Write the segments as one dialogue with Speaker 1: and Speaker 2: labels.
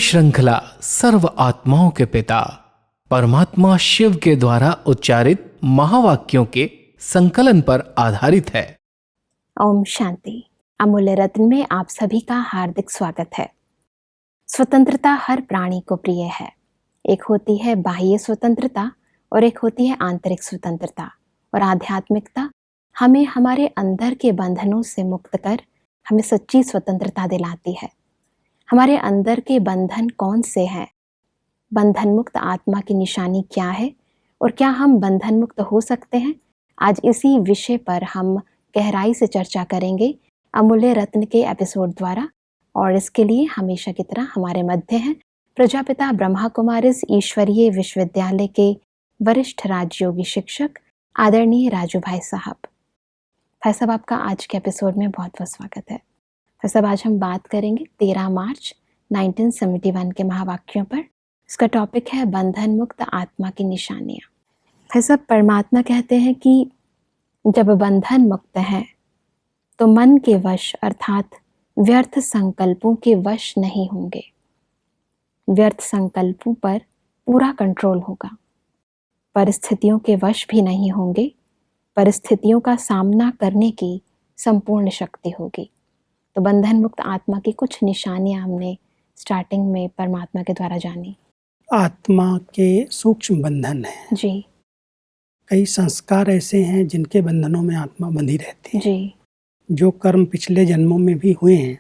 Speaker 1: श्रृंखला सर्व आत्माओं के पिता परमात्मा शिव के द्वारा उच्चारित महावाक्यों के संकलन पर आधारित है।
Speaker 2: ओम शांति। अमूल्य रत्न में आप सभी का हार्दिक स्वागत है। स्वतंत्रता हर प्राणी को प्रिय है। एक होती है बाह्य स्वतंत्रता और एक होती है आंतरिक स्वतंत्रता। और आध्यात्मिकता हमें हमारे अंदर के बंधनों से मुक्त कर हमें सच्ची स्वतंत्रता दिलाती है। हमारे अंदर के बंधन कौन से हैं? बंधन मुक्त आत्मा की निशानी क्या है और क्या हम बंधन मुक्त हो सकते हैं? आज इसी विषय पर हम गहराई से चर्चा करेंगे अमूल्य रत्न के एपिसोड द्वारा। और इसके लिए हमेशा की तरह हमारे मध्य हैं प्रजापिता ब्रह्मा कुमारीज ईश्वरीय विश्वविद्यालय के वरिष्ठ राजयोगी शिक्षक आदरणीय राजू भाई साहब। भाई साहब, आपका आज के एपिसोड में बहुत बहुत स्वागत है। भाई साहब, आज हम बात करेंगे 13 मार्च 1971 के महावाक्यों पर। इसका टॉपिक है बंधन मुक्त आत्मा की निशानियाँ। भाई साहब, परमात्मा कहते हैं कि जब बंधन मुक्त है तो मन के वश अर्थात व्यर्थ संकल्पों के वश नहीं होंगे। व्यर्थ संकल्पों पर पूरा कंट्रोल होगा। परिस्थितियों के वश भी नहीं होंगे। परिस्थितियों का सामना करने की संपूर्ण शक्ति होगी। तो बंधन मुक्त आत्मा की कुछ निशानियां हमने स्टार्टिंग में परमात्मा के द्वारा जानी।
Speaker 3: आत्मा के सूक्ष्म बंधन है
Speaker 2: जी
Speaker 3: कई संस्कार ऐसे हैं जिनके बंधनों में आत्मा बंधी रहती है।
Speaker 2: जी
Speaker 3: जो कर्म पिछले जन्मों में भी हुए हैं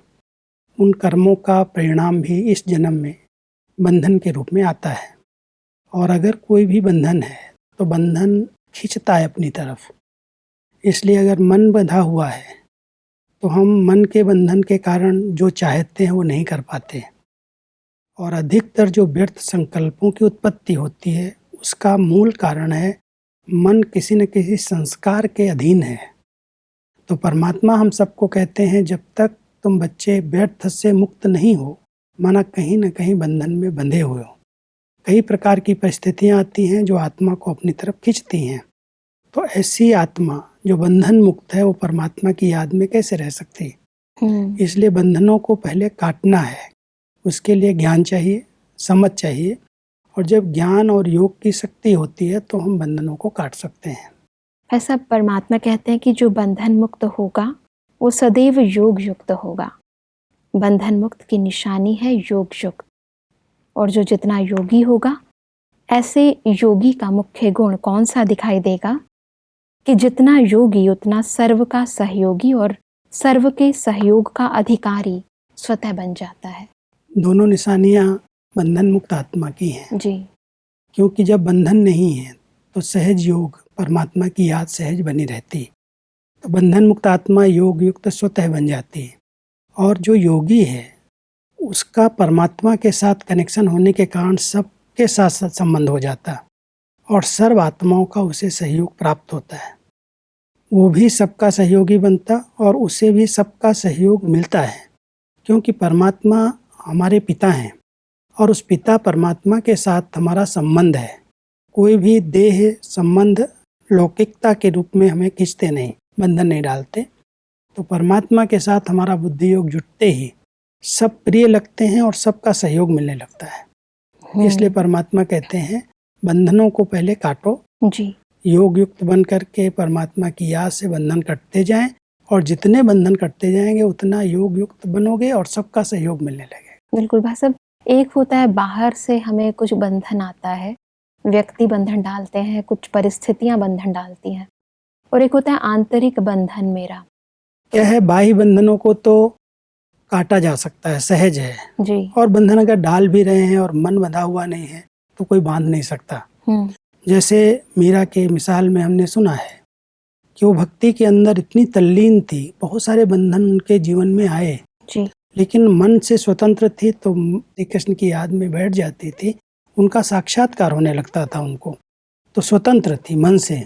Speaker 3: उन कर्मों का परिणाम भी इस जन्म में बंधन के रूप में आता है। और अगर कोई भी बंधन है तो बंधन खींचता है अपनी तरफ। इसलिए अगर मन बंधा हुआ है तो हम मन के बंधन के कारण जो चाहते हैं वो नहीं कर पाते। और अधिकतर जो व्यर्थ संकल्पों की उत्पत्ति होती है उसका मूल कारण है मन किसी न किसी संस्कार के अधीन है। तो परमात्मा हम सबको कहते हैं जब तक तुम बच्चे व्यर्थ से मुक्त नहीं हो, माना कहीं न कहीं बंधन में बंधे हुए हो। कई प्रकार की परिस्थितियां आती हैं जो आत्मा को अपनी तरफ खींचती हैं। तो ऐसी आत्मा जो बंधन मुक्त है वो परमात्मा की याद में कैसे रह सकती है? इसलिए बंधनों को पहले काटना है। उसके लिए ज्ञान चाहिए, समझ चाहिए। और जब ज्ञान और योग की शक्ति होती है तो हम बंधनों को काट सकते हैं।
Speaker 2: ऐसा परमात्मा कहते हैं कि जो बंधन मुक्त होगा वो सदैव योग युक्त होगा। बंधन मुक्त की निशानी है योग युक्त। और जो जितना योगी होगा, ऐसे योगी का मुख्य गुण कौन सा दिखाई देगा कि जितना योगी उतना सर्व का सहयोगी और सर्व के सहयोग का अधिकारी स्वतः बन जाता है।
Speaker 3: दोनों निशानियां बंधन मुक्त आत्मा की हैं।
Speaker 2: जी।
Speaker 3: क्योंकि जब बंधन नहीं है तो सहज योग परमात्मा की याद सहज बनी रहती। तो बंधन मुक्त आत्मा योग युक्त स्वतः बन जाती है। और जो योगी है उसका परमात्मा के साथ कनेक्शन होने के कारण सबके साथ संबंध हो जाता और सर्व आत्माओं का उसे सहयोग प्राप्त होता है। वो भी सबका सहयोगी बनता और उसे भी सबका सहयोग मिलता है। क्योंकि परमात्मा हमारे पिता हैं और उस पिता परमात्मा के साथ हमारा संबंध है। कोई भी देह संबंध लौकिकता के रूप में हमें खींचते नहीं, बंधन नहीं डालते। तो परमात्मा के साथ हमारा बुद्धि योग जुटते ही सब प्रिय लगते हैं और सबका सहयोग मिलने लगता है। इसलिए परमात्मा कहते हैं बंधनों को पहले काटो।
Speaker 2: जी।
Speaker 3: योग युक्त बन करके परमात्मा की याद से बंधन कटते जाएं। और जितने बंधन कटते जाएंगे उतना योग युक्त बनोगे और सबका सहयोग मिलने लगेगा।
Speaker 2: बिल्कुल भाई साहब, एक होता है बाहर से हमें कुछ बंधन आता है, व्यक्ति बंधन डालते हैं, कुछ परिस्थितियां बंधन डालती हैं। और एक होता है आंतरिक बंधन मेरा।
Speaker 3: क्या है, बाह्य बंधनों को तो काटा जा सकता है, सहज है।
Speaker 2: जी।
Speaker 3: और बंधन अगर डाल भी रहे हैं और मन बंधा हुआ नहीं है तो कोई बांध नहीं सकता। जैसे मीरा के मिसाल में हमने सुना है कि वो भक्ति के अंदर इतनी तल्लीन थी, बहुत सारे बंधन उनके जीवन में आए
Speaker 2: जी।
Speaker 3: लेकिन मन से स्वतंत्र थी तो श्री कृष्ण की याद में बैठ जाती थी। उनका साक्षात्कार होने लगता था उनको। तो स्वतंत्र थी मन से।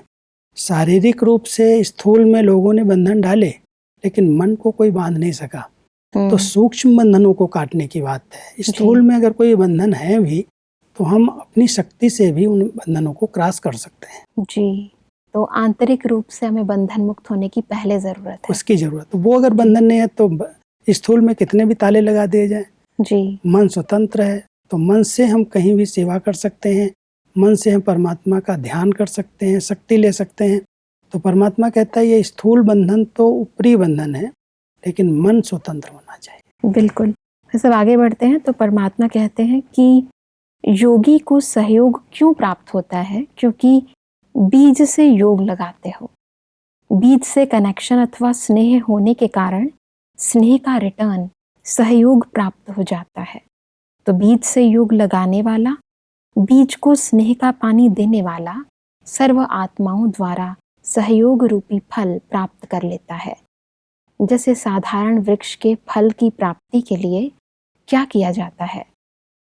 Speaker 3: शारीरिक रूप से स्थूल में लोगों ने बंधन डाले लेकिन मन को कोई बांध नहीं सका। तो सूक्ष्म बंधनों को काटने की बात है। स्थूल में अगर कोई बंधन है भी तो हम अपनी शक्ति से भी उन बंधनों को क्रॉस कर सकते हैं।
Speaker 2: जी। तो आंतरिक रूप से हमें बंधन मुक्त होने की पहले जरूरत है।
Speaker 3: उसकी जरूरत। वो अगर बंधन नहीं है तो स्थूल में कितने भी ताले लगा दिए जाएं
Speaker 2: जी
Speaker 3: मन स्वतंत्र है, तो मन से हम कहीं भी सेवा कर सकते हैं, मन से हम परमात्मा का ध्यान कर सकते हैं, शक्ति ले सकते हैं। तो परमात्मा कहता है ये स्थूल बंधन तो ऊपरी बंधन है, लेकिन मन स्वतंत्र होना चाहिए।
Speaker 2: बिल्कुल। सब आगे बढ़ते हैं तो परमात्मा कहते हैं कि योगी को सहयोग क्यों प्राप्त होता है, क्योंकि बीज से योग लगाते हो। बीज से कनेक्शन अथवा स्नेह होने के कारण स्नेह का रिटर्न सहयोग प्राप्त हो जाता है। तो बीज से योग लगाने वाला, बीज को स्नेह का पानी देने वाला सर्व आत्माओं द्वारा सहयोग रूपी फल प्राप्त कर लेता है। जैसे साधारण वृक्ष के फल की प्राप्ति के लिए क्या किया जाता है,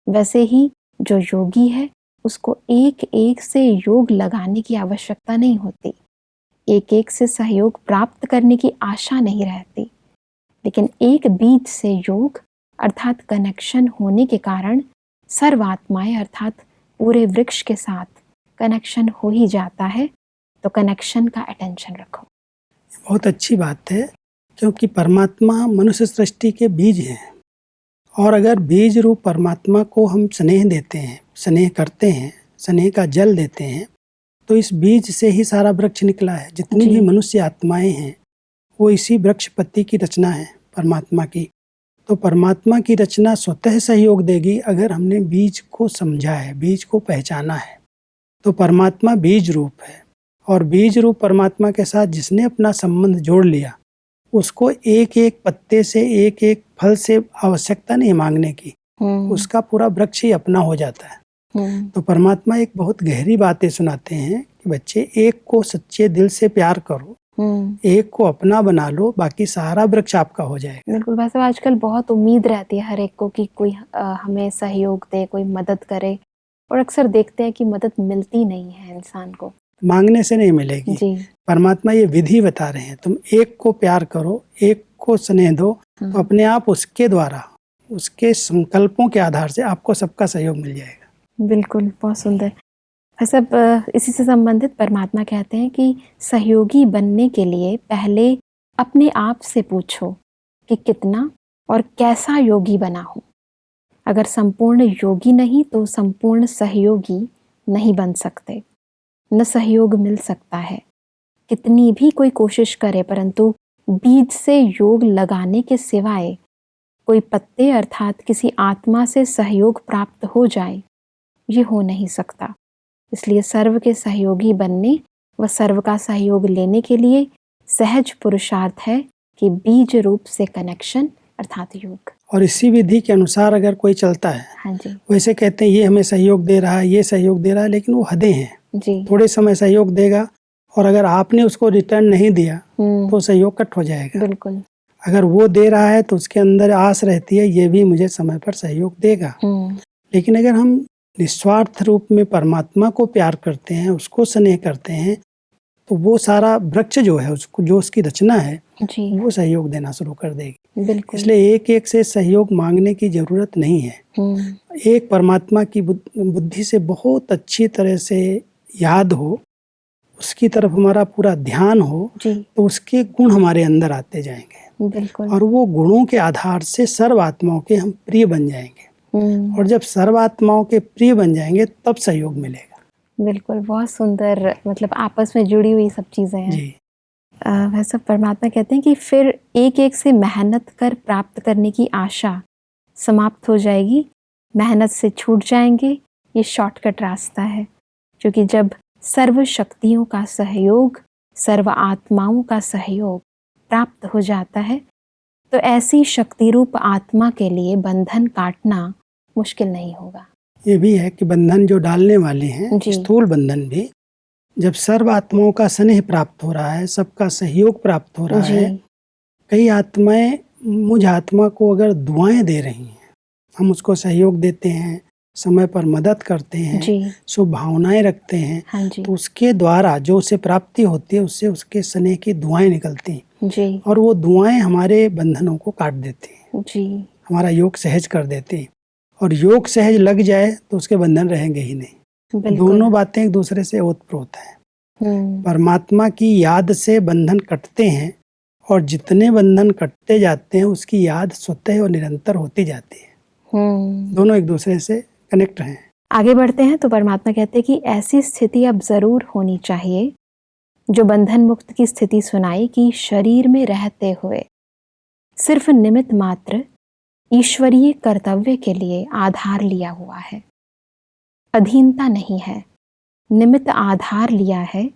Speaker 2: वैसे ही जो योगी है उसको एक एक से योग लगाने की आवश्यकता नहीं होती, एक एक से सहयोग प्राप्त करने की आशा नहीं रहती, लेकिन एक बीज से योग अर्थात कनेक्शन होने के कारण सर्व आत्माएं अर्थात पूरे वृक्ष के साथ कनेक्शन हो ही जाता है। तो कनेक्शन का अटेंशन रखो।
Speaker 3: बहुत अच्छी बात है, क्योंकि परमात्मा मनुष्य सृष्टि के बीज हैं, और अगर बीज रूप परमात्मा को हम स्नेह देते हैं, स्नेह करते हैं, स्नेह का जल देते हैं, तो इस बीज से ही सारा वृक्ष निकला है। जितनी भी मनुष्य आत्माएं हैं वो इसी वृक्ष पत्ती की रचना है परमात्मा की। तो परमात्मा की रचना स्वतः सहयोग देगी अगर हमने बीज को समझा है, बीज को पहचाना है। तो परमात्मा बीज रूप है, और बीज रूप परमात्मा के साथ जिसने अपना संबंध जोड़ लिया, उसको एक एक पत्ते से, एक एक फल से आवश्यकता नहीं मांगने की, उसका पूरा वृक्ष ही अपना हो जाता है। तो परमात्मा एक बहुत गहरी बातें सुनाते हैं कि बच्चे एक को सच्चे दिल से प्यार करो, एक को अपना बना लो, बाकी सारा वृक्ष आपका हो जाएगा।
Speaker 2: बिल्कुल। वैसे आजकल बहुत उम्मीद रहती है हर एक को कि कोई हमें सहयोग दे, कोई मदद करे, और अक्सर देखते हैं कि मदद मिलती नहीं है इंसान को,
Speaker 3: मांगने से नहीं मिलेगी
Speaker 2: जी।
Speaker 3: परमात्मा ये विधि बता रहे हैं, तुम एक को प्यार करो, एक को स्नेह दो, तो अपने आप उसके द्वारा, उसके संकल्पों के आधार से आपको सबका सहयोग मिल जाएगा।
Speaker 2: बिल्कुल, बहुत सुंदर। सब इसी से संबंधित परमात्मा कहते हैं कि सहयोगी बनने के लिए पहले अपने आप से पूछो कि कितना और कैसा योगी बना हूँ। अगर संपूर्ण योगी नहीं तो संपूर्ण सहयोगी नहीं बन सकते, न सहयोग मिल सकता है। कितनी भी कोई कोशिश करे, परंतु बीज से योग लगाने के सिवाय कोई पत्ते अर्थात किसी आत्मा से सहयोग प्राप्त हो जाए, ये हो नहीं सकता। इसलिए सर्व के सहयोगी बनने व सर्व का सहयोग लेने के लिए सहज पुरुषार्थ है कि बीज रूप से कनेक्शन अर्थात योग।
Speaker 3: और इसी विधि के अनुसार अगर कोई चलता है,
Speaker 2: हाँ जी,
Speaker 3: वैसे कहते हैं ये हमें सहयोग दे रहा है, ये सहयोग दे रहा है, लेकिन वो हदें हैं
Speaker 2: जी।
Speaker 3: थोड़े समय सहयोग देगा, और अगर आपने उसको रिटर्न नहीं दिया तो सहयोग कट हो जाएगा।
Speaker 2: बिल्कुल।
Speaker 3: अगर वो दे रहा है तो उसके अंदर आस रहती है ये भी मुझे समय पर सहयोग देगा। लेकिन अगर हम निस्वार्थ रूप में परमात्मा को प्यार करते हैं, उसको स्नेह करते हैं, तो वो सारा वृक्ष जो है, उसको जो उसकी रचना है
Speaker 2: जी,
Speaker 3: वो सहयोग देना शुरू कर देगी।
Speaker 2: बिल्कुल।
Speaker 3: इसलिए एक एक से सहयोग मांगने की जरूरत नहीं है। एक परमात्मा की बुद्धि से बहुत अच्छी तरह से याद हो, उसकी तरफ हमारा पूरा ध्यान हो, तो उसके गुण हमारे अंदर आते जाएंगे।
Speaker 2: बिल्कुल।
Speaker 3: और वो गुणों के आधार से सर्व आत्माओं के हम प्रिय बन जाएंगे। और जब सर्व आत्माओं के प्रिय बन जाएंगे तब सहयोग मिलेगा।
Speaker 2: बिल्कुल, बहुत सुंदर। मतलब आपस में जुड़ी हुई सब चीजें हैं जी। वैसे परमात्मा कहते हैं कि फिर एक एक से मेहनत कर प्राप्त करने की आशा समाप्त हो जाएगी, मेहनत से छूट जाएंगे। ये शॉर्टकट रास्ता है, क्योंकि जब सर्व शक्तियों का सहयोग, सर्व आत्माओं का सहयोग प्राप्त हो जाता है, तो ऐसी शक्ति रूप आत्मा के लिए बंधन काटना मुश्किल नहीं होगा।
Speaker 3: ये भी है कि बंधन जो डालने वाले हैं, स्थूल बंधन भी, जब सर्व आत्माओं का स्नेह प्राप्त हो रहा है, सबका सहयोग प्राप्त हो रहा है, कई आत्माएं मुझ आत्मा को अगर दुआएं दे रही हैं, हम उसको सहयोग देते हैं, समय पर मदद करते हैं, शुभ भावनाएं रखते हैं, तो उसके द्वारा जो उसे प्राप्ति होती है, उससे उसके स्नेह की दुआएं निकलती हैं, और वो दुआएं हमारे बंधनों को काट देती हैं, हमारा योग सहज कर देती हैं। और योग सहज लग जाए तो उसके बंधन रहेंगे ही नहीं। दोनों बातें एक दूसरे से ओतप्रोत हैं। परमात्मा की याद से बंधन कटते हैं, और जितने बंधन कटते जाते हैं उसकी याद स्वतः और निरंतर होती जाती है। दोनों एक दूसरे से कनेक्ट हैं।
Speaker 2: आगे बढ़ते हैं तो परमात्मा कहते हैं कि ऐसी स्थिति अब जरूर होनी चाहिए जो बंधन मुक्त की स्थिति सुनाई कि शरीर में रहते हुए सिर्फ निमित्त मात्र ईश्वरीय कर्तव्य के लिए आधार लिया हुआ है, अधीनता नहीं है, निमित्त आधार लिया है।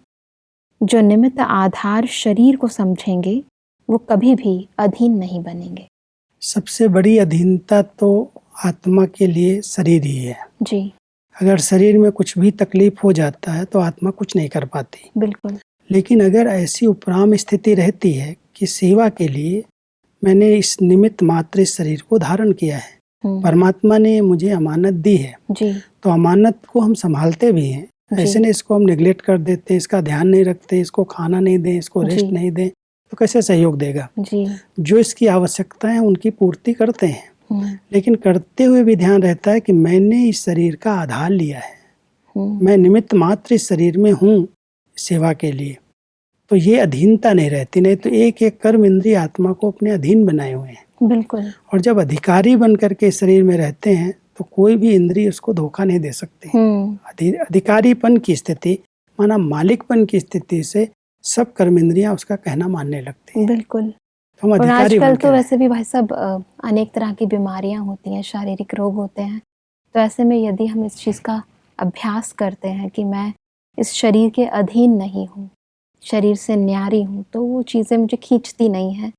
Speaker 2: जो निमित्त आधार शरीर को समझेंगे वो कभी भी अधीन नहीं बनेंगे।
Speaker 3: सबसे बड़ी अधीनता तो आत्मा के लिए शरीर ही है।
Speaker 2: जी
Speaker 3: अगर शरीर में कुछ भी तकलीफ हो जाता है तो आत्मा कुछ नहीं कर पाती।
Speaker 2: बिल्कुल।
Speaker 3: लेकिन अगर ऐसी उपराम स्थिति रहती है कि सेवा के लिए मैंने इस निमित्त मात्र इस शरीर को धारण किया है, परमात्मा ने मुझे अमानत दी है,
Speaker 2: जी
Speaker 3: तो अमानत को हम संभालते भी हैं। ऐसे नहीं इसको हम नेग्लेक्ट कर देते, इसका ध्यान नहीं रखते, इसको खाना नहीं दें, इसको रेस्ट नहीं दें, तो कैसे सहयोग देगा।
Speaker 2: जी
Speaker 3: जो इसकी आवश्यकताएं उनकी पूर्ति करते हैं, लेकिन करते हुए भी ध्यान रहता है कि मैंने इस शरीर का आधार लिया है, मैं निमित्त मात्र इस शरीर में हूँ सेवा के लिए, तो ये अधीनता नहीं रहती। नहीं तो एक एक कर्म इंद्रिय आत्मा को अपने अधीन बनाए हुए हैं।
Speaker 2: बिल्कुल।
Speaker 3: और जब अधिकारी बन करके शरीर में रहते हैं तो कोई भी इंद्रिय उसको धोखा नहीं दे सकते। अधिकारीपन की स्थिति माना मालिकपन की स्थिति से सब कर्म इंद्रियां उसका कहना मानने लगती हैं।
Speaker 2: बिल्कुल।
Speaker 3: तो हम
Speaker 2: और
Speaker 3: अधिकारी
Speaker 2: आजकल
Speaker 3: बनके
Speaker 2: तो वैसे भी भाई साहब अनेक तरह की बीमारियां होती हैं, शारीरिक रोग होते हैं, तो ऐसे में यदि हम इस चीज़ का अभ्यास करते हैं कि मैं इस शरीर के अधीन नहीं हूँ, शरीर से न्यारी हूँ, तो वो चीज़ें मुझे खींचती नहीं है,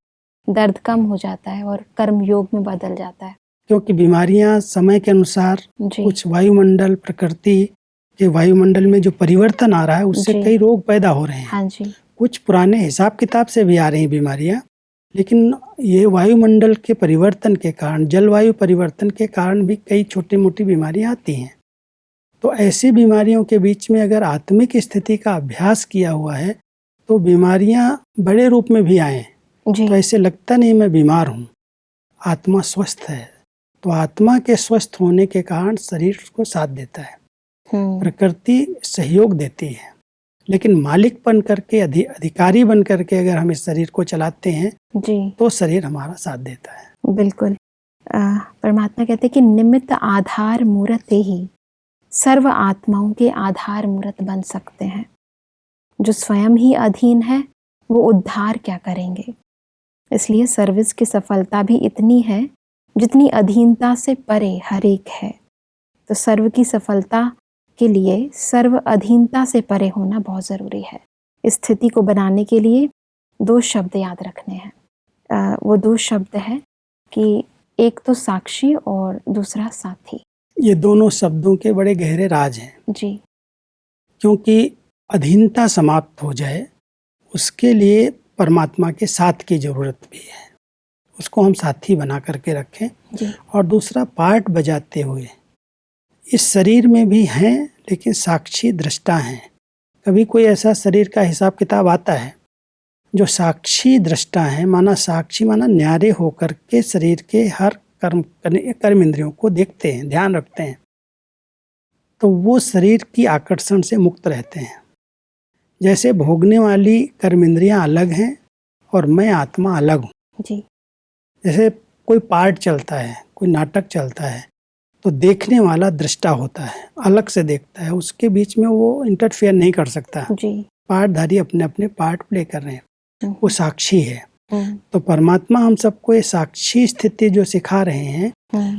Speaker 2: दर्द कम हो जाता है और कर्म योग में बदल जाता है।
Speaker 3: क्योंकि बीमारियां समय के अनुसार कुछ वायुमंडल प्रकृति के वायुमंडल में जो परिवर्तन आ रहा है उससे कई रोग पैदा हो रहे हैं।
Speaker 2: हाँ जी।
Speaker 3: कुछ पुराने हिसाब किताब से भी आ रही बीमारियां, लेकिन ये वायुमंडल के परिवर्तन के कारण, जलवायु परिवर्तन के कारण भी कई छोटी मोटी बीमारियां आती हैं। तो ऐसी बीमारियों के बीच में अगर आत्मिक स्थिति का अभ्यास किया हुआ है तो बीमारियां बड़े रूप में भी आए तो ऐसे लगता नहीं मैं बीमार हूँ, आत्मा स्वस्थ है। तो आत्मा के स्वस्थ होने के कारण शरीर उसको साथ देता है, प्रकृति सहयोग देती है। लेकिन मालिक बन करके अधिकारी बन करके अगर हम इस शरीर को चलाते हैं तो शरीर हमारा साथ देता है।
Speaker 2: बिल्कुल। परमात्मा कहते हैं कि निमित्त आधार मूर्त ही सर्व आत्माओं के आधार मूर्त बन सकते हैं। जो स्वयं ही अधीन है वो उद्धार क्या करेंगे। इसलिए सर्विस की सफलता भी इतनी है जितनी अधीनता से परे हर एक है। तो सर्व की सफलता के लिए सर्व अधीनता से परे होना बहुत ज़रूरी है। इस स्थिति को बनाने के लिए दो शब्द याद रखने हैं। वो दो शब्द है कि एक तो साक्षी और दूसरा साथी।
Speaker 3: ये दोनों शब्दों के बड़े गहरे राज हैं
Speaker 2: जी।
Speaker 3: क्योंकि अधीनता समाप्त हो जाए उसके लिए परमात्मा के साथ की जरूरत भी है, उसको हम साथी बना करके रखें
Speaker 2: जी।
Speaker 3: और दूसरा पार्ट बजाते हुए इस शरीर में भी हैं लेकिन साक्षी दृष्टा हैं। कभी कोई ऐसा शरीर का हिसाब किताब आता है जो साक्षी दृष्टा है, माना साक्षी माना न्यारे होकर के शरीर के हर कर्म इंद्रियों को देखते हैं, ध्यान रखते हैं, तो वो शरीर की आकर्षण से मुक्त रहते हैं। जैसे भोगने वाली कर्म इंद्रियां अलग हैं और मैं आत्मा अलग हूँ।
Speaker 2: जी।
Speaker 3: जैसे कोई पार्ट चलता है, कोई नाटक चलता है, तो देखने वाला दृष्टा होता है, अलग से देखता है, उसके बीच में वो इंटरफेयर नहीं कर सकता।
Speaker 2: जी।
Speaker 3: पार्टधारी अपने अपने पार्ट प्ले कर रहे हैं, वो साक्षी है। तो परमात्मा हम सबको ये साक्षी स्थिति जो सिखा रहे हैं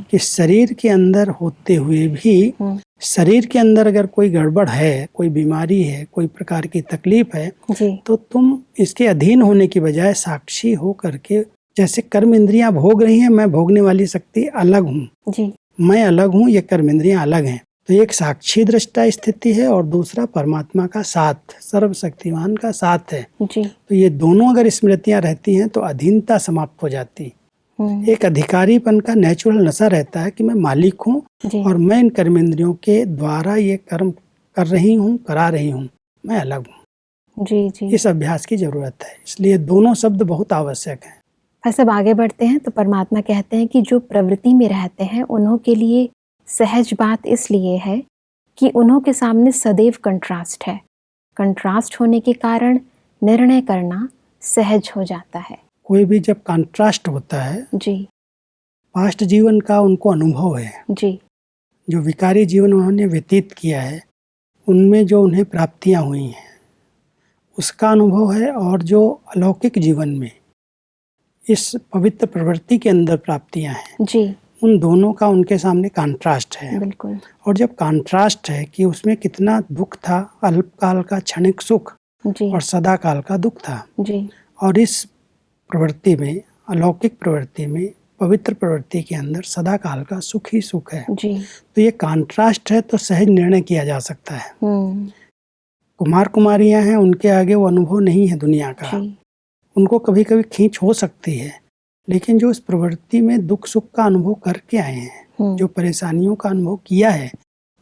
Speaker 3: कि शरीर के अंदर होते हुए भी शरीर के अंदर अगर कोई गड़बड़ है, कोई बीमारी है, कोई प्रकार की तकलीफ है तो तुम इसके अधीन होने की बजाय साक्षी हो करके, जैसे कर्म इंद्रियां भोग रही हैं, मैं भोगने वाली शक्ति अलग हूँ, मैं अलग हूँ, ये कर्म इंद्रियां अलग हैं। तो एक साक्षी दृष्टा स्थिति है और दूसरा परमात्मा का साथ, सर्वशक्तिमान का साथ है। तो ये दोनों अगर स्मृतियां रहती हैं तो अधीनता समाप्त हो जाती। एक अधिकारीपन का नेचुरल नशा रहता है कि मैं मालिक हूँ और मैं इन कर्मेंद्रियों के द्वारा ये कर्म कर रही हूँ, करा रही हूँ, मैं अलग हूँ।
Speaker 2: जी।
Speaker 3: इस अभ्यास की जरूरत है, इसलिए दोनों शब्द बहुत आवश्यक है।
Speaker 2: सब आगे बढ़ते हैं तो परमात्मा कहते हैं कि जो प्रवृत्ति में रहते हैं उन्हों के लिए सहज बात इसलिए है कि उन्हों के सामने सदैव कंट्रास्ट है। कंट्रास्ट होने के कारण निर्णय करना सहज हो जाता है।
Speaker 3: कोई भी जब कंट्रास्ट होता है
Speaker 2: जी,
Speaker 3: पास्ट जीवन का उनको अनुभव है,
Speaker 2: जी।
Speaker 3: जो विकारी जीवन उन्होंने व्यतीत किया है, उनमें जो उन्हें प्राप्तियां हुई हैं उसका अनुभव है, और जो अलौकिक जीवन में इस पवित्र प्रवृत्ति के अंदर प्राप्तियां हैं,
Speaker 2: जी।
Speaker 3: उन दोनों का उनके सामने कंट्रास्ट है।
Speaker 2: बिल्कुल।
Speaker 3: और जब कंट्रास्ट है कि उसमें कितना दुख था, अल्पकाल का क्षणिक सुख
Speaker 2: जी।
Speaker 3: और सदा काल का दुख था,
Speaker 2: जी।
Speaker 3: और इस प्रवृत्ति में, अलौकिक प्रवृत्ति में, पवित्र प्रवृत्ति के अंदर सदा काल का सुख ही सुख है।
Speaker 2: जी।
Speaker 3: तो ये कंट्रास्ट है, तो सहज निर्णय किया जा सकता है। कुमार कुमारियां हैं, उनके आगे वो अनुभव नहीं है दुनिया का,
Speaker 2: जी।
Speaker 3: उनको कभी कभी खींच हो सकती है, लेकिन जो इस प्रवृत्ति में दुख सुख का अनुभव करके आए हैं, जो परेशानियों का अनुभव किया है,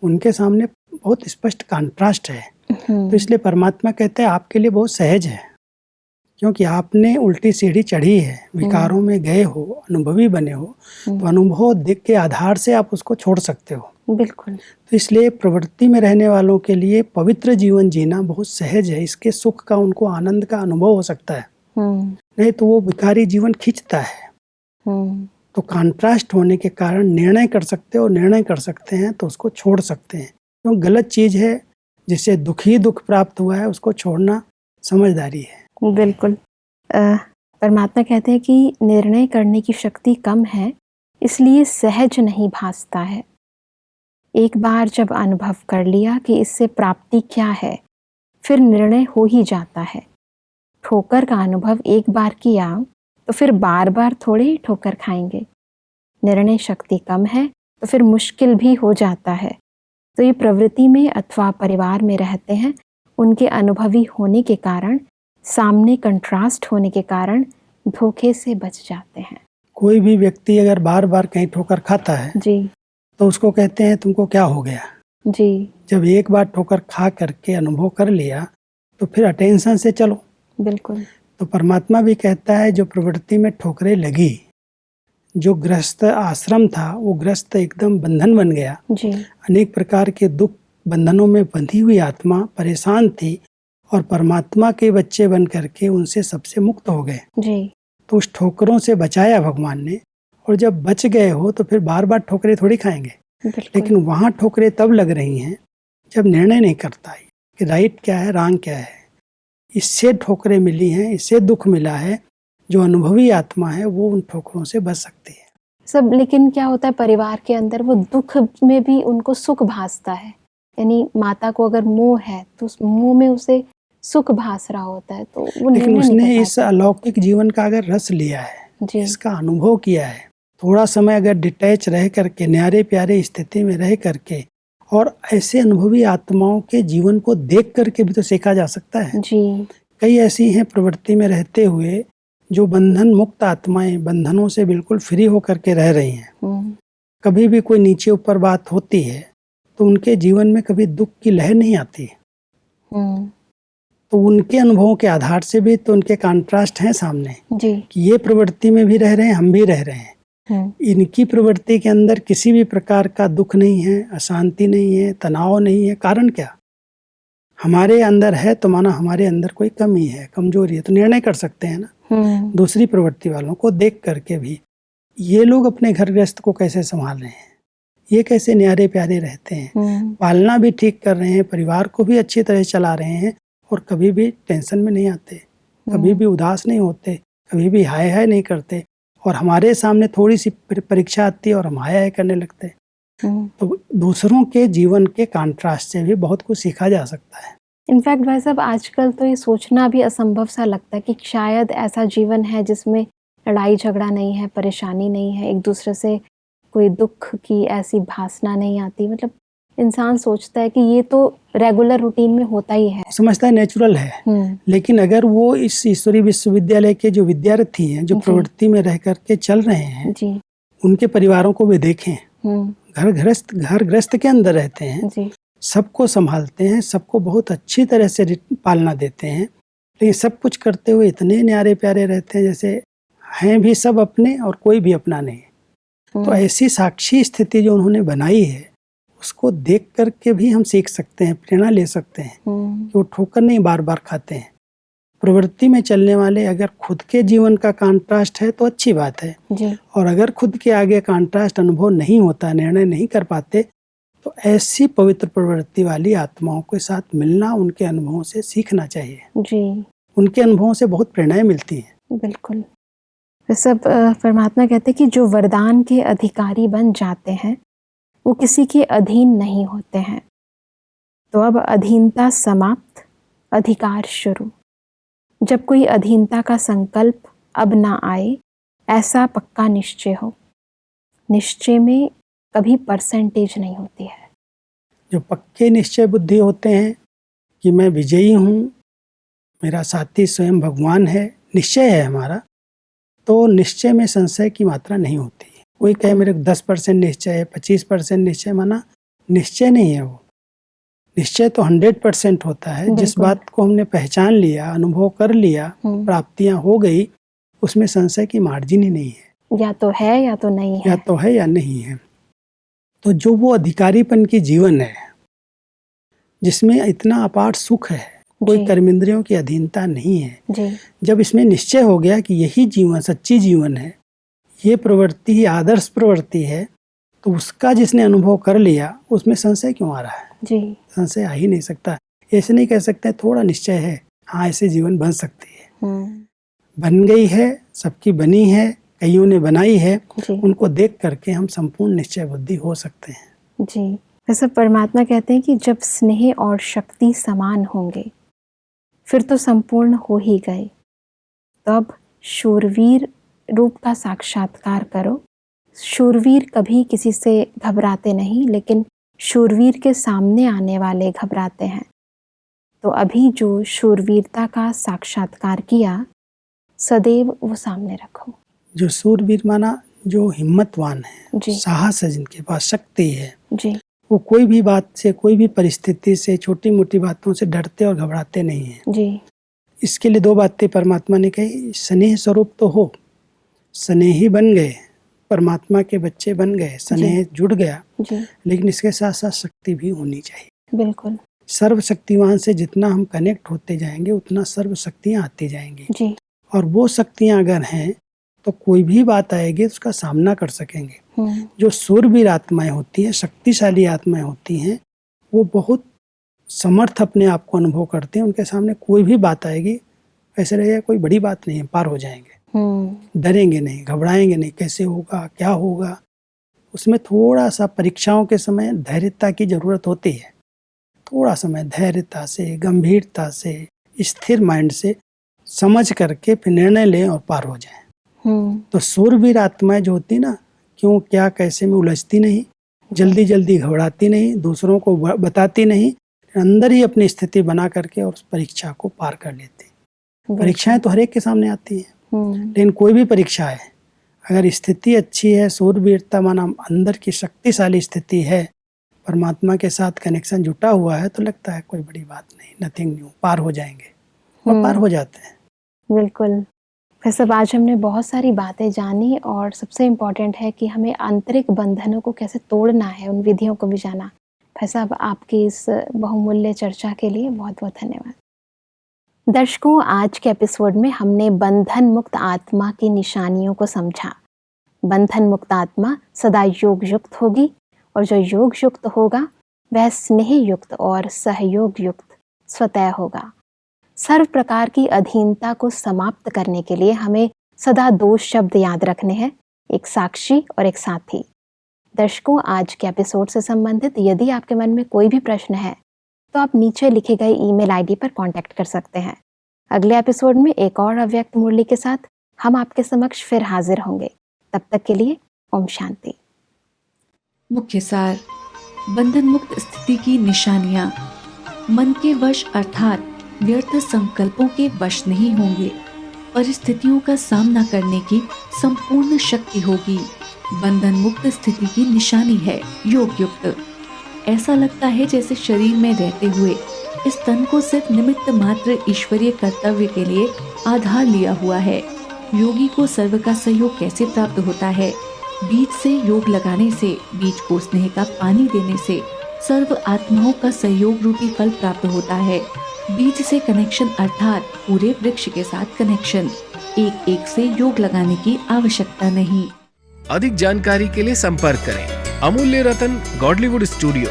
Speaker 3: उनके सामने बहुत स्पष्ट कंट्रास्ट है। तो इसलिए परमात्मा कहते हैं आपके लिए बहुत सहज है, क्योंकि आपने उल्टी सीढ़ी चढ़ी है, विकारों में गए हो, अनुभवी बने हो, तो अनुभव देख के आधार से आप उसको छोड़ सकते हो।
Speaker 2: बिल्कुल।
Speaker 3: तो इसलिए प्रवृत्ति में रहने वालों के लिए पवित्र जीवन जीना बहुत सहज है, इसके सुख का उनको आनंद का अनुभव हो सकता है। नहीं तो वो विकारी जीवन खींचता है। तो कंट्रास्ट होने के कारण निर्णय कर सकते हो, निर्णय कर सकते हैं तो उसको छोड़ सकते हैं, क्योंकि गलत चीज है, जिससे दुख ही दुख प्राप्त हुआ है, उसको छोड़ना समझदारी है।
Speaker 2: बिल्कुल। परमात्मा कहते हैं कि निर्णय करने की शक्ति कम है, इसलिए सहज नहीं भासता है। एक बार जब अनुभव कर लिया कि इससे प्राप्ति क्या है, फिर निर्णय हो ही जाता है। ठोकर का अनुभव एक बार किया तो फिर बार बार थोड़े ही ठोकर खाएंगे। निर्णय शक्ति कम है तो फिर मुश्किल भी हो जाता है। तो ये प्रवृत्ति में अथवा परिवार में रहते हैं, उनके अनुभवी होने के कारण, सामने कंट्रास्ट होने के कारण धोखे से बच जाते हैं।
Speaker 3: कोई भी व्यक्ति अगर बार बार कहीं ठोकर खाता है
Speaker 2: जी।
Speaker 3: तो उसको कहते हैं तुमको क्या हो गया।
Speaker 2: जी।
Speaker 3: जब एक बार ठोकर खा करके अनुभव कर लिया तो फिर अटेंशन से चलो।
Speaker 2: बिल्कुल।
Speaker 3: तो परमात्मा भी कहता है जो प्रवृत्ति में ठोकरें लगी, जो ग्रस्त आश्रम था वो ग्रस्त एकदम बंधन बन गया।
Speaker 2: जी।
Speaker 3: अनेक प्रकार के दुख बंधनों में बंधी हुई आत्मा परेशान थी, और परमात्मा के बच्चे बन करके उनसे सबसे मुक्त हो गए।
Speaker 2: जी।
Speaker 3: तो उस ठोकरों से बचाया भगवान ने, और जब बच गए हो तो फिर बार बार ठोकरें थोड़ी खाएंगे। लेकिन वहाँ ठोकरें तब लग रही हैं जब निर्णय नहीं करता है कि राइट क्या है, रॉन्ग क्या है। इससे ठोकरें मिली हैं, इससे दुख मिला है। जो अनुभवी आत्मा है वो उन ठोकरों से बच सकती है
Speaker 2: सब। लेकिन क्या होता है, परिवार के अंदर वो दुख में भी उनको सुख भासता है। यानी माता को अगर मोह है तो उस मोह में उसे सुख भास रहा होता है, तो वो
Speaker 3: लेकिन उसने इस अलौकिक जीवन का अगर रस लिया है, इसका अनुभव किया है, थोड़ा समय अगर डिटैच रह करके, न्यारे प्यारे स्थिति में रह करके, और ऐसे अनुभवी आत्माओं के जीवन को देख करके भी तो सीखा जा सकता है।
Speaker 2: जी।
Speaker 3: कई ऐसी हैं प्रवृत्ति में रहते हुए जो बंधन मुक्त आत्माएं, बंधनों से बिल्कुल फ्री होकर के रह रही हैं। कभी भी कोई नीचे ऊपर बात होती है तो उनके जीवन में कभी दुख की लहर नहीं आती। तो उनके अनुभवों के आधार से भी तो उनके कंट्रास्ट हैं सामने
Speaker 2: जी।
Speaker 3: कि ये प्रवृत्ति में भी रह रहे हैं, हम भी रह रहे हैं। इनकी प्रवृत्ति के अंदर किसी भी प्रकार का दुख नहीं है, अशांति नहीं है, तनाव नहीं है। कारण क्या? हमारे अंदर है तो माना हमारे अंदर कोई कमी है, कमजोरी है, तो निर्णय कर सकते हैं ना। दूसरी प्रवृत्ति वालों को देख करके भी ये लोग अपने घर गृहस्थ को कैसे संभाल रहे हैं, ये कैसे न्यारे प्यारे रहते हैं, पालना भी ठीक कर रहे हैं, परिवार को भी अच्छी तरह चला रहे हैं, और कभी भी टेंशन में नहीं आते, कभी भी उदास नहीं होते, कभी भी हाय हाय नहीं करते। और हमारे सामने थोड़ी सी परीक्षा आती है और हम हाय हाय करने लगते हैं। तो दूसरों के जीवन के कंट्रास्ट से भी बहुत कुछ सीखा जा सकता है।
Speaker 2: इनफैक्ट भाई साहब, आजकल तो ये सोचना भी असंभव सा लगता है कि शायद ऐसा जीवन है जिसमें लड़ाई झगड़ा नहीं है, परेशानी नहीं है, एक दूसरे से कोई दुख की ऐसी भासना नहीं आती। मतलब इंसान सोचता है कि ये तो रेगुलर रूटीन में होता ही है,
Speaker 3: समझता है नेचुरल है। लेकिन अगर वो इस ईश्वरीय विश्वविद्यालय के जो विद्यार्थी हैं, जो प्रवृत्ति में रह करके चल रहे हैं जी, उनके परिवारों को भी देखें। घर गृहस्थ के अंदर रहते हैं जी, सबको संभालते हैं, सबको बहुत अच्छी तरह से पालना देते हैं, लेकिन सब कुछ करते हुए इतने न्यारे प्यारे रहते हैं जैसे हैं भी सब अपने और कोई भी अपना नहीं। तो ऐसी साक्षी स्थिति जो उन्होंने बनाई है उसको देख करके भी हम सीख सकते हैं, प्रेरणा ले सकते हैं कि वो ठोकर नहीं बार बार खाते हैं। प्रवृत्ति में चलने वाले अगर खुद के जीवन का कॉन्ट्रास्ट है तो अच्छी बात है,
Speaker 2: जी
Speaker 3: और अगर खुद के आगे कॉन्ट्रास्ट अनुभव नहीं होता, निर्णय नहीं कर पाते, तो ऐसी पवित्र प्रवृत्ति वाली आत्माओं के साथ मिलना, उनके अनुभवों से सीखना चाहिए।
Speaker 2: जी
Speaker 3: उनके अनुभवों से बहुत प्रेरणाएं मिलती हैं।
Speaker 2: बिल्कुल। तो सब परमात्मा कहते हैं कि जो वरदान के अधिकारी बन जाते हैं वो किसी के अधीन नहीं होते हैं। तो अब अधीनता समाप्त, अधिकार शुरू। जब कोई अधीनता का संकल्प अब ना आए, ऐसा पक्का निश्चय हो। निश्चय में कभी परसेंटेज नहीं होती है।
Speaker 3: जो पक्के निश्चय बुद्धि होते हैं कि मैं विजयी हूँ, मेरा साथी स्वयं भगवान है, निश्चय है हमारा, तो निश्चय में संशय की मात्रा नहीं होती। कोई कहे मेरे 10% निश्चय है, 25% निश्चय, माना निश्चय नहीं है वो। निश्चय तो 100% होता है। जिस बात को हमने पहचान लिया, अनुभव कर लिया, प्राप्तियां हो गई, उसमें संशय की मार्जिन ही नहीं है।
Speaker 2: या तो है या तो नहीं है,
Speaker 3: या तो है या नहीं है। तो जो वो अधिकारीपन की जीवन है जिसमें इतना अपार सुख है, कोई कर्मेंद्रियों की अधीनता नहीं है
Speaker 2: जी।
Speaker 3: जब इसमें निश्चय हो गया कि यही जीवन सच्ची जीवन है, ये प्रवृत्ति ही आदर्श प्रवृत्ति है, तो उसका जिसने अनुभव कर लिया उसमें संशय क्यों आ रहा है?
Speaker 2: जी
Speaker 3: संशय आ ही नहीं सकता। ऐसे नहीं कह सकते थोड़ा निश्चय है, हाँ ऐसे जीवन बन सकती है। बन गई है, सबकी बनी है, कईयों ने बनाई है, उनको देख करके हम संपूर्ण निश्चय बुद्धि हो सकते हैं।
Speaker 2: जी। वैसे परमात्मा कहते हैं कि जब स्नेह और शक्ति समान होंगे फिर तो संपूर्ण हो ही गए। तब शूरवीर रूप का साक्षात्कार करो। शूरवीर कभी किसी से घबराते नहीं, लेकिन शूरवीर के सामने आने वाले घबराते हैं। तो अभी जो शूरवीरता का साक्षात्कार किया, सदैव वो सामने रखो।
Speaker 3: जो शूरवीर माना जो हिम्मतवान है,
Speaker 2: जी।
Speaker 3: साहस है, जिनके पास शक्ति है,
Speaker 2: जी।
Speaker 3: वो कोई भी बात से, कोई भी परिस्थिति से, छोटी मोटी बातों से डरते और घबराते नहीं हैं।
Speaker 2: जी।
Speaker 3: इसके लिए दो बातें परमात्मा ने कही। स्नेह स्वरूप तो हो, स्नेही बन गए, परमात्मा के बच्चे बन गए, स्नेह जुड़ गया, लेकिन इसके साथ साथ शक्ति भी होनी चाहिए।
Speaker 2: बिल्कुल।
Speaker 3: सर्वशक्तिवान से जितना हम कनेक्ट होते जाएंगे उतना सर्व शक्तियाँ आती जाएंगी
Speaker 2: जी।
Speaker 3: और वो शक्तियाँ अगर हैं तो कोई भी बात आएगी उसका सामना कर सकेंगे। जो शूरवीर आत्माएं होती हैं, शक्तिशाली आत्माएं होती हैं, वो बहुत समर्थ अपने आप को अनुभव करते हैं। उनके सामने कोई भी बात आएगी ऐसे रहेगा कोई बड़ी बात नहीं है, पार हो जाएंगे। डरेंगे नहीं, घबराएंगे नहीं, कैसे होगा, क्या होगा। उसमें थोड़ा सा परीक्षाओं के समय धैर्यता की जरूरत होती है। थोड़ा समय धैर्यता से, गंभीरता से, स्थिर माइंड से समझ करके फिर निर्णय लें और पार हो जाएं। तो शूरवीर आत्माएं जो होती ना, क्यों क्या कैसे में उलझती नहीं, जल्दी जल्दी घबराती नहीं, दूसरों को बताती नहीं, अंदर ही अपनी स्थिति बना करके और उस परीक्षा को पार कर लेती। परीक्षाएं तो हर एक के सामने आती हैं, लेकिन कोई भी परीक्षा है अगर स्थिति अच्छी है, शूरवीरता माना अंदर की शक्तिशाली स्थिति है, परमात्मा के साथ कनेक्शन जुटा हुआ है, तो लगता है कोई बड़ी बात नहीं, नथिंग न्यू, पार हो जाएंगे और पार हो जाते हैं।
Speaker 2: बिल्कुल। फिर सब आज हमने बहुत सारी बातें जानी और सबसे इम्पोर्टेंट है कि हमें आंतरिक बंधनों को कैसे तोड़ना है, उन विधियों को भी जाना। फिर सब आपकी इस बहुमूल्य चर्चा के लिए बहुत बहुत धन्यवाद। दर्शकों, आज के एपिसोड में हमने बंधन मुक्त आत्मा की निशानियों को समझा। बंधन मुक्त आत्मा सदा योग युक्त होगी और जो योग युक्त होगा वह स्नेह युक्त और सहयोग युक्त स्वतः होगा। सर्व प्रकार की अधीनता को समाप्त करने के लिए हमें सदा दो शब्द याद रखने हैं, एक साक्षी और एक साथी। दर्शकों, आज के एपिसोड से संबंधित यदि आपके मन में कोई भी प्रश्न है तो आप नीचे लिखे गए ईमेल आईडी पर कांटेक्ट कर सकते हैं। अगले एपिसोड में एक और अव्यक्त मुरली के साथ हम आपके समक्ष फिर हाजिर होंगे। तब तक के लिए ओम शांति।
Speaker 4: मुख्य सार: बंधन मुक्त स्थिति की निशानियां। मन के वश अर्थात व्यर्थ संकल्पों के वश नहीं होंगे। परिस्थितियों का सामना करने की संपूर्ण शक्ति होगी। बंधन मुक्त स्थिति की निशानी है योग युक्त। ऐसा लगता है जैसे शरीर में रहते हुए इस तन को सिर्फ निमित्त मात्र ईश्वरीय कर्तव्य के लिए आधार लिया हुआ है। योगी को सर्व का सहयोग कैसे प्राप्त होता है? बीज से योग लगाने से, बीज को स्नेह का पानी देने से सर्व आत्माओं का सहयोग रूपी फल प्राप्त होता है। बीज से कनेक्शन अर्थात पूरे वृक्ष के साथ कनेक्शन। एक एक से योग लगाने की आवश्यकता नहीं।
Speaker 1: अधिक जानकारी के लिए संपर्क करें Amulya Ratan Godlywood studio,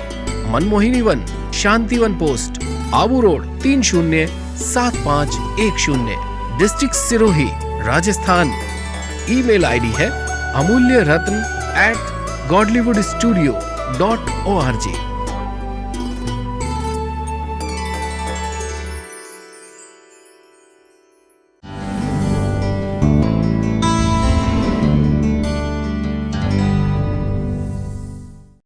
Speaker 1: Manmohini Van, Shantivan post, Abu road 307510, district Sirohi, Rajasthan. Email ID है amulyaratn@godlywoodstudio.org।